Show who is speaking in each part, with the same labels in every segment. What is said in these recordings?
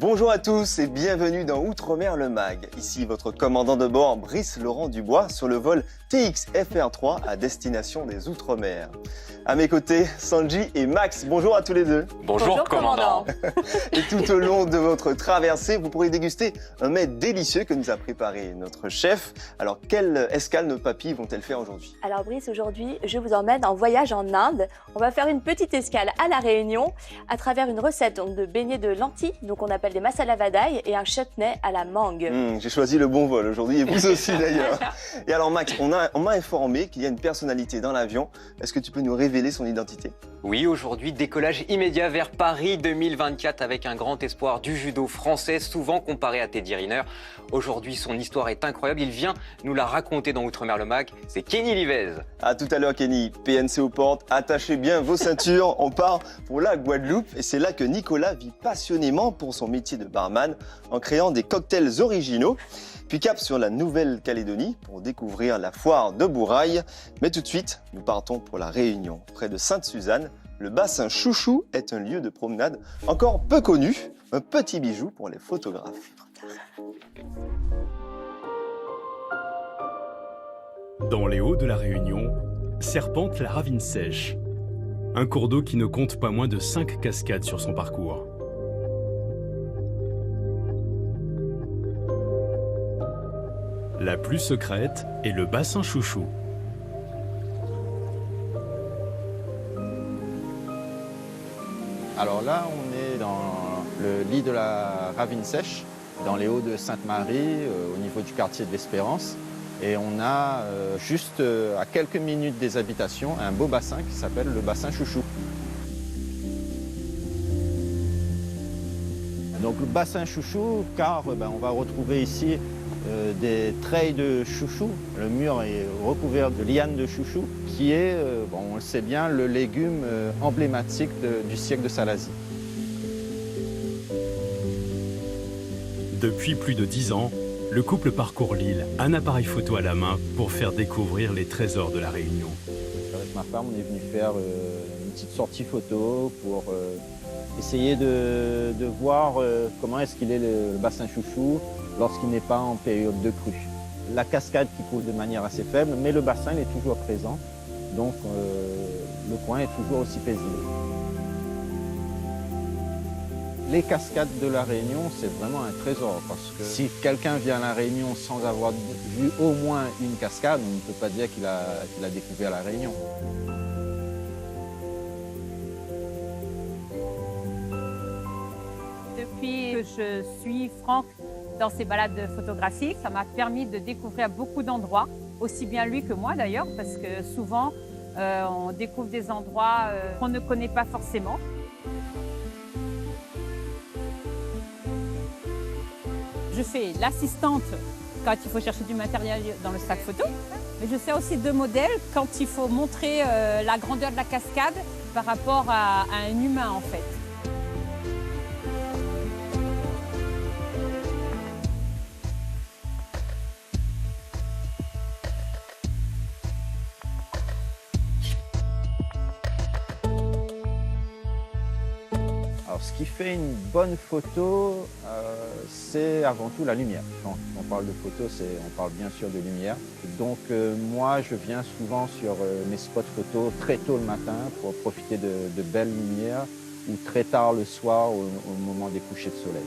Speaker 1: Bonjour à tous et bienvenue dans Outre-mer le Mag. Ici votre commandant de bord Brice Laurent Dubois sur le vol TX FR3 à destination des Outre-mer. À mes côtés, Sanji et Max. Bonjour à tous les deux.
Speaker 2: Bonjour commandant.
Speaker 1: Et tout au long de votre traversée, vous pourrez déguster un mets délicieux que nous a préparé notre chef. Alors, quelle escale nos papilles vont-elles faire aujourd'hui?
Speaker 3: Alors Brice, aujourd'hui, je vous emmène en voyage en Inde. On va faire une petite escale à La Réunion à travers une recette de beignets de lentilles, donc on appelle des masala vadaï, et un chutney à la mangue.
Speaker 1: J'ai choisi le bon vol aujourd'hui et vous aussi d'ailleurs. Et alors Max, on m'a informé qu'il y a une personnalité dans l'avion. Est-ce que tu peux nous révéler son identité?
Speaker 2: Oui, aujourd'hui, décollage immédiat vers Paris 2024 avec un grand espoir du judo français, souvent comparé à Teddy Riner. Aujourd'hui, son histoire est incroyable. Il vient nous la raconter dans Outre-mer le Mag. C'est Kenny Livez.
Speaker 1: À tout à l'heure Kenny. PNC aux portes, attachez bien vos ceintures. On part pour la Guadeloupe et c'est là que Nicolas vit passionnément pour son métier de barman en créant des cocktails originaux. Puis cap sur la Nouvelle-Calédonie pour découvrir la foire de Bourail. Mais tout de suite, nous partons pour la Réunion. Près de Sainte-Suzanne, le bassin Chouchou est un lieu de promenade encore peu connu, un petit bijou pour les photographes.
Speaker 4: Dans les hauts de la Réunion, serpente la Ravine Sèche, un cours d'eau qui ne compte pas moins de 5 cascades sur son parcours. La plus secrète est le bassin Chouchou.
Speaker 5: Alors là, on est dans le lit de la Ravine Sèche, dans les Hauts de Sainte-Marie, au niveau du quartier de l'Espérance. Et on a juste à quelques minutes des habitations un beau bassin qui s'appelle le bassin Chouchou. Donc le bassin Chouchou, car on va retrouver ici des treilles de chouchou. Le mur est recouvert de lianes de chouchou, qui est, on le sait bien, le légume emblématique du siècle de Salazie.
Speaker 4: Depuis plus de 10 ans, le couple parcourt l'île, un appareil photo à la main pour faire découvrir les trésors de la Réunion.
Speaker 5: Avec ma femme, on est venu faire une petite sortie photo pour essayer de voir comment est-ce qu'il est le bassin Chouchou lorsqu'il n'est pas en période de crue. La cascade qui coule de manière assez faible, mais le bassin il est toujours présent, donc le coin est toujours aussi paisible. Les cascades de la Réunion, c'est vraiment un trésor, parce que si quelqu'un vient à la Réunion sans avoir vu au moins une cascade, on ne peut pas dire qu'il a découvert la Réunion.
Speaker 6: Depuis que je suis Franck dans ses balades photographiques, ça m'a permis de découvrir beaucoup d'endroits, aussi bien lui que moi d'ailleurs, parce que souvent on découvre des endroits qu'on ne connaît pas forcément. Je fais l'assistante quand il faut chercher du matériel dans le sac photo, mais je sers aussi de modèle quand il faut montrer la grandeur de la cascade par rapport à un humain en fait.
Speaker 5: Alors, ce qui fait une bonne photo, c'est avant tout la lumière. Quand on parle de photo, on parle bien sûr de lumière. Donc moi, je viens souvent sur mes spots photos très tôt le matin pour profiter de belles lumières ou très tard le soir au moment des couchers de soleil.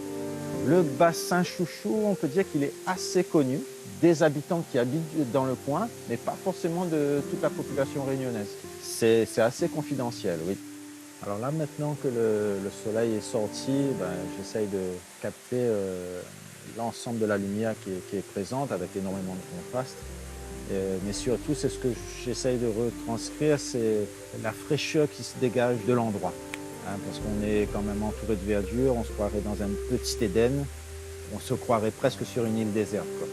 Speaker 5: Le bassin Chouchou, on peut dire qu'il est assez connu des habitants qui habitent dans le coin, mais pas forcément de toute la population réunionnaise. C'est assez confidentiel, oui. Alors là, maintenant que le soleil est sorti, j'essaye de capter l'ensemble de la lumière qui est présente avec énormément de contraste. Mais surtout, c'est ce que j'essaye de retranscrire, c'est la fraîcheur qui se dégage de l'endroit. Parce qu'on est quand même entouré de verdure, on se croirait dans un petit Éden, on se croirait presque sur une île déserte, quoi.